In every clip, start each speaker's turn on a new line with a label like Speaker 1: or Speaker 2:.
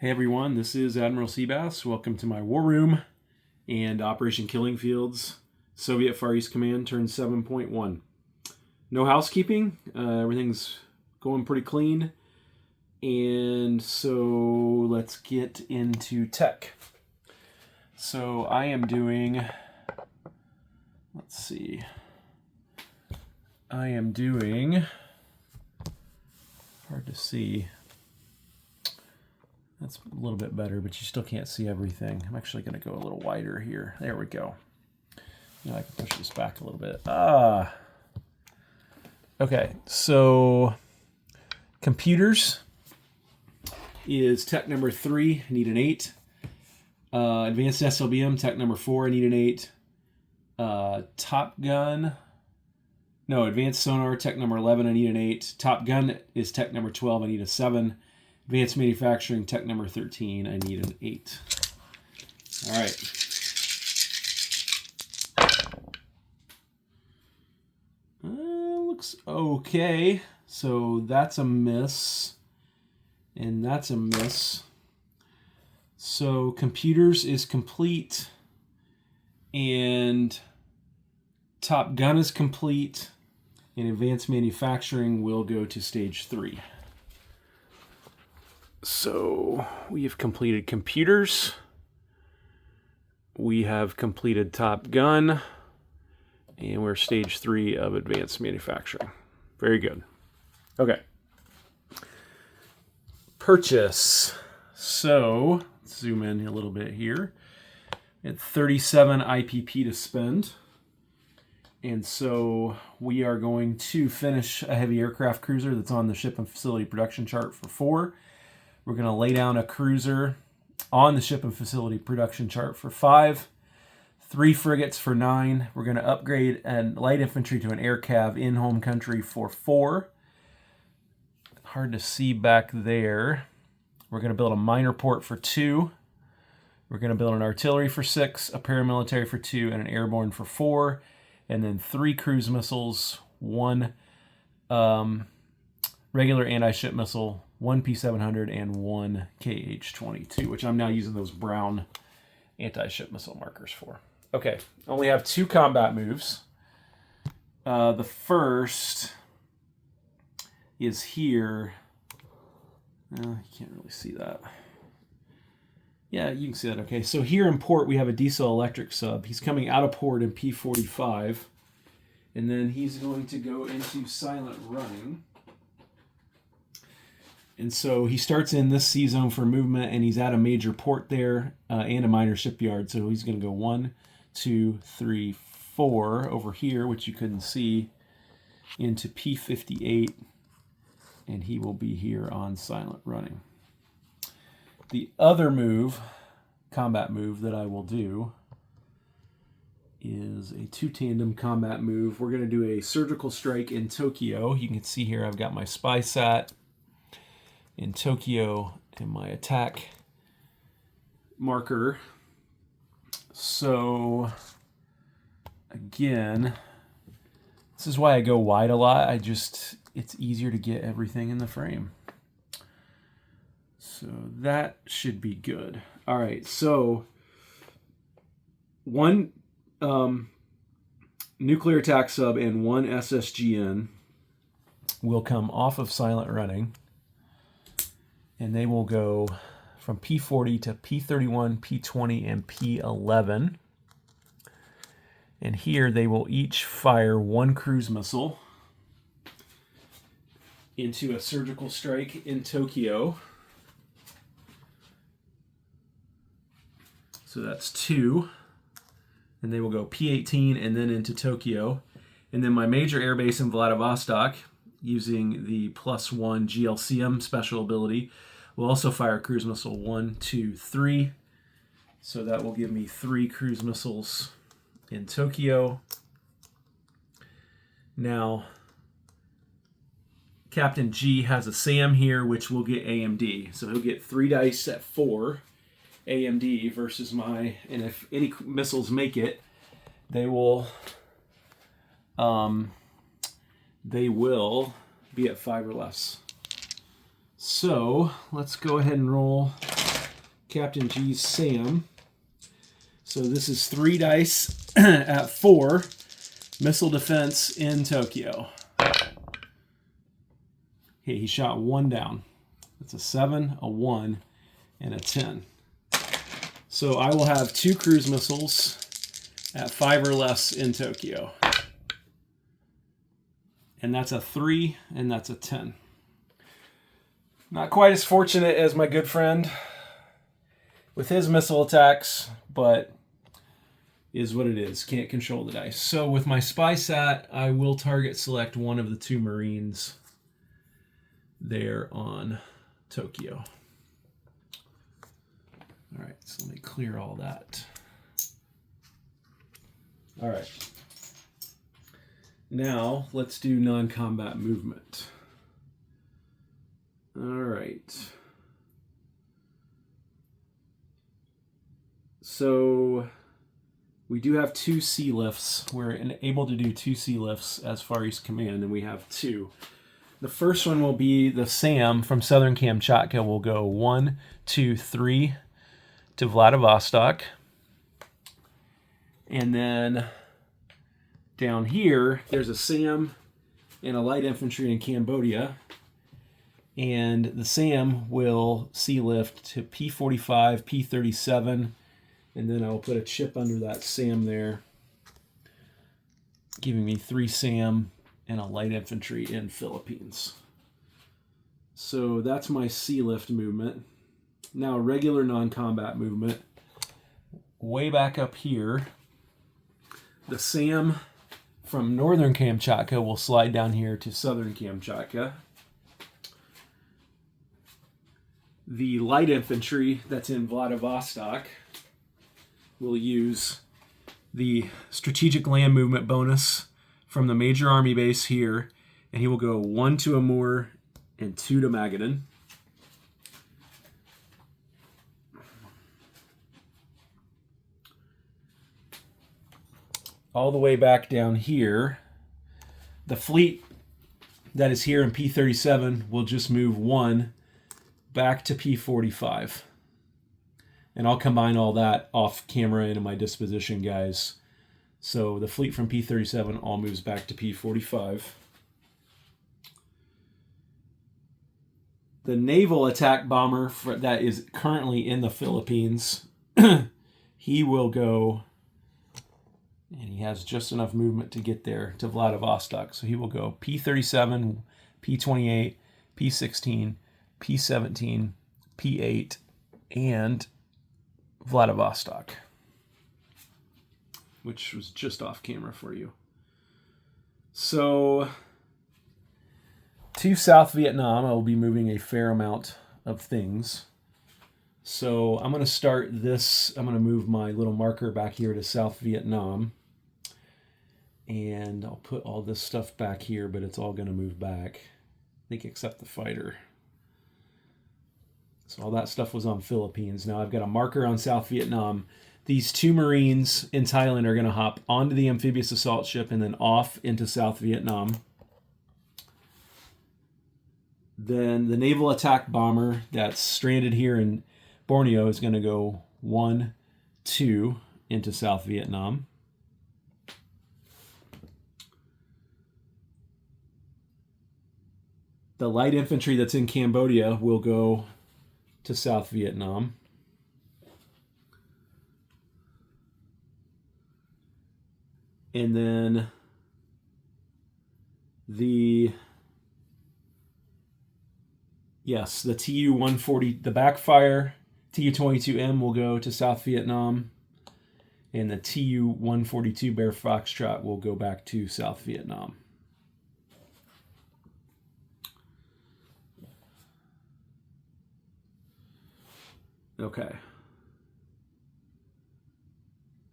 Speaker 1: Hey everyone, this is Admiral Seabass. Welcome to my war room and Operation Killing Fields Soviet Far East Command turn 7.1. No housekeeping, everything's going pretty clean. And so let's get into tech. So I am doing, hard to see. That's a little bit better, but you still can't see everything. I'm actually going to go a little wider here. There we go. Now I can push this back a little bit. Okay, so computers is tech number 3. I need an 8. Advanced SLBM, tech number 4. I need an 8. Advanced sonar, tech number 11. I need an 8. Top Gun is tech number 12. I need a 7. Advanced manufacturing, tech number 13. I need an 8. All right. Looks okay. So that's a miss. And that's a miss. So computers is complete. And Top Gun is complete. And advanced manufacturing will go to stage 3. So we have completed computers. We have completed Top Gun. And we're stage 3 of advanced manufacturing. Very good. Okay. Purchase. So let's zoom in a little bit here. At 37 IPP to spend. And so we are going to finish a heavy aircraft cruiser that's on the ship and facility production chart for 4. We're going to lay down a cruiser on the ship and facility production chart for 5. 3 frigates for 9. We're going to upgrade light infantry to an air cav in home country for 4. Hard to see back there. We're going to build a minor port for 2. We're going to build an artillery for 6, a paramilitary for 2, and an airborne for 4. And then 3 cruise missiles, 1 regular anti-ship missile, 1 P700, and 1 KH-22, which I'm now using those brown anti-ship missile markers for. Okay, I only have 2 combat moves. The first is here. You can't really see that. Yeah, you can see that. Okay, so here in port we have a diesel electric sub. He's coming out of port in P45. And then he's going to go into silent running. And so he starts in this C zone for movement, and he's at a major port there and a minor shipyard. So he's going to go 1, 2, 3, 4 over here, which you couldn't see, into P58. And he will be here on silent running. The other move, combat move that I will do, is a 2 tandem combat move. We're going to do a surgical strike in Tokyo. You can see here I've got my spy sat in Tokyo and my attack marker. So again, this is why I go wide a lot. It's easier to get everything in the frame. So that should be good. All right, so 1 nuclear attack sub and 1 SSGN will come off of silent running, and they will go from P40 to P31, P20, and P11. And here they will each fire 1 cruise missile into a surgical strike in Tokyo. So that's 2. And they will go P18 and then into Tokyo. And then my major airbase in Vladivostok, using the +1 GLCM special ability, will also fire a cruise missile 1, 2, 3. So that will give me 3 cruise missiles in Tokyo. Now, Captain G has a SAM here, which will get AMD. So he'll get 3 dice at 4 AMD versus and if any missiles make it, they will be at 5 or less. So let's go ahead and roll Captain G's SAM. So this is 3 dice at 4. Missile defense in Tokyo. Okay, he shot 1 down. That's a 7, a 1, and a 10. So I will have 2 cruise missiles at 5 or less in Tokyo. And that's a 3, and that's a 10. Not quite as fortunate as my good friend with his missile attacks, but is what it is. Can't control the dice. So with my spy sat, I will target select one of the 2 Marines there on Tokyo. All right, so let me clear all that. All right. Now let's do non-combat movement. All right. So we do have 2 sea lifts. We're able to do 2 sea lifts as Far East Command, and we have 2. The first one will be the SAM from Southern Kamchatka. Will go 1, 2, 3 to Vladivostok. And then down here, there's a SAM and a light infantry in Cambodia. And the SAM will sea lift to P-45, P-37, and then I'll put a chip under that SAM there, giving me 3 SAM and a light infantry in Philippines. So that's my sea lift movement. Now regular non-combat movement. Way back up here, the SAM from Northern Kamchatka will slide down here to Southern Kamchatka. The light infantry that's in Vladivostok will use the strategic land movement bonus from the major army base here, and he will go 1 to Amur and 2 to Magadan. All the way back down here, the fleet that is here in P-37 will just move 1 back to P-45. And I'll combine all that off camera into my disposition, guys. So the fleet from P-37 all moves back to P-45. The naval attack bomber that is currently in the Philippines, he will go, and he has just enough movement to get there to Vladivostok. So he will go P-37, P-28, P-16, P-17, P-8, and Vladivostok, which was just off camera for you. So to South Vietnam, I will be moving a fair amount of things. So I'm going to start this. I'm going to move my little marker back here to South Vietnam. And I'll put all this stuff back here, but it's all going to move back, I think, except the fighter. So all that stuff was on Philippines. Now I've got a marker on South Vietnam. These 2 Marines in Thailand are going to hop onto the amphibious assault ship and then off into South Vietnam. Then the naval attack bomber that's stranded here in Borneo is going to go 1, 2 into South Vietnam. The light infantry that's in Cambodia will go to South Vietnam. And then the Tu-140, the backfire Tu-22M will go to South Vietnam, and the Tu-142 Bear Foxtrot will go back to South Vietnam. Okay.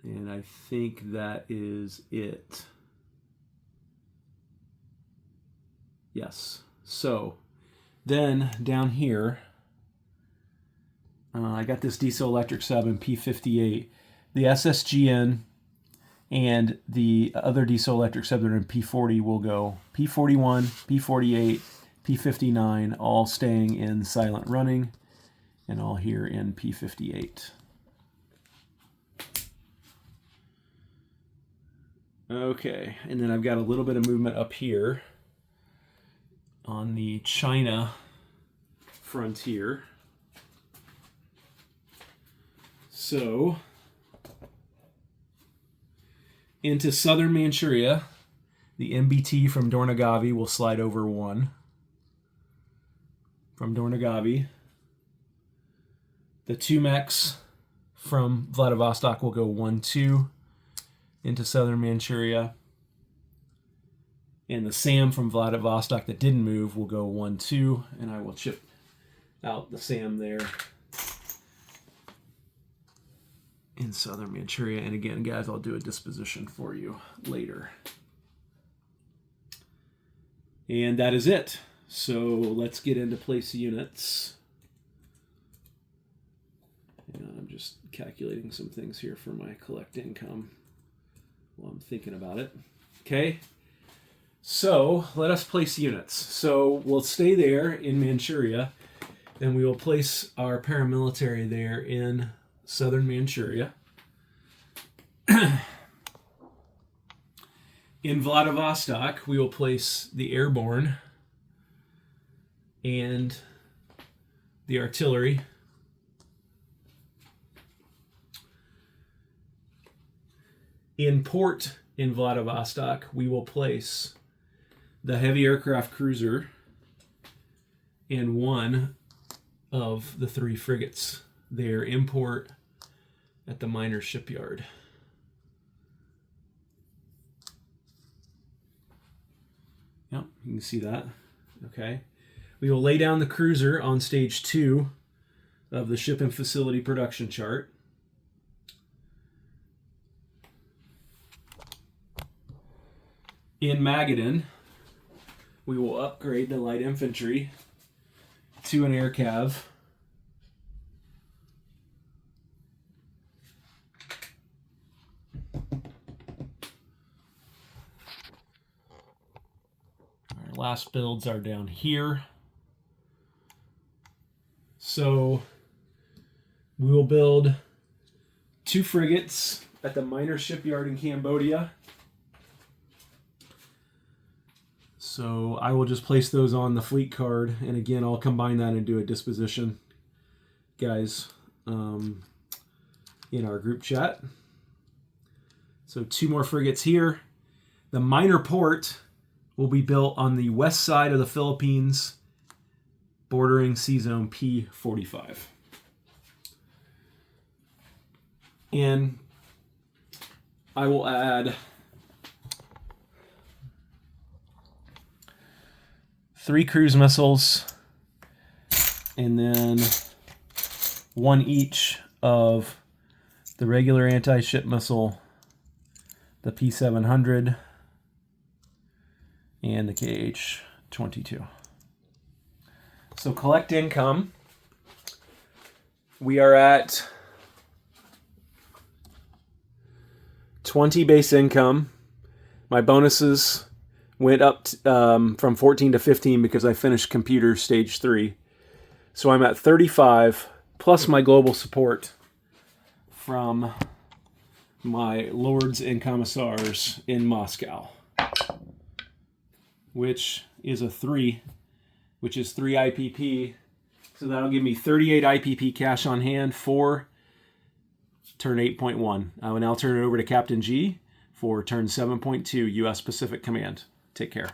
Speaker 1: And I think that is it. Yes. So then down here, I got this Diesel Electric Sub in P-58. The SSGN and the other Diesel Electric Sub that are in P-40 will go P-41, P-48, P-59, all staying in silent running. and all here in P58. Okay, and then I've got a little bit of movement up here on the China frontier. So, into southern Manchuria, the MBT from Dornagavi will slide over 1. From Dornagavi. The Tumex from Vladivostok will go 1-2 into southern Manchuria. And the SAM from Vladivostok that didn't move will go 1-2, and I will chip out the SAM there in southern Manchuria. And again, guys, I'll do a disposition for you later. And that is it. So let's get into place units. And I'm just calculating some things here for my collect income while I'm thinking about it. Okay, so let us place units. So we'll stay there in Manchuria, and we will place our paramilitary there in southern Manchuria. In Vladivostok, we will place the airborne and the artillery. In port in Vladivostok, we will place the heavy aircraft cruiser and one of the 3 frigates there in port at the miners' shipyard. Yep, you can see that. Okay. We will lay down the cruiser on stage 2 of the ship and facility production chart. In Magadan, we will upgrade the light infantry to an air cav. Our last builds are down here. So we will build 2 frigates at the miners' shipyard in Cambodia. So I will just place those on the fleet card, and again, I'll combine that and do a disposition, guys, in our group chat. So 2 more frigates here. The minor port will be built on the west side of the Philippines, bordering Sea Zone P45. And I will add 3 cruise missiles, and then 1 each of the regular anti-ship missile, the P700, and the KH-22. So collect income, we are at 20 base income. My bonuses went up from 14 to 15 because I finished computer stage 3. So I'm at 35 plus my global support from my lords and commissars in Moscow, which is a 3, which is 3 IPP. So that'll give me 38 IPP cash on hand for turn 8.1. I will now turn it over to Captain G for turn 7.2 U.S. Pacific Command. Take care.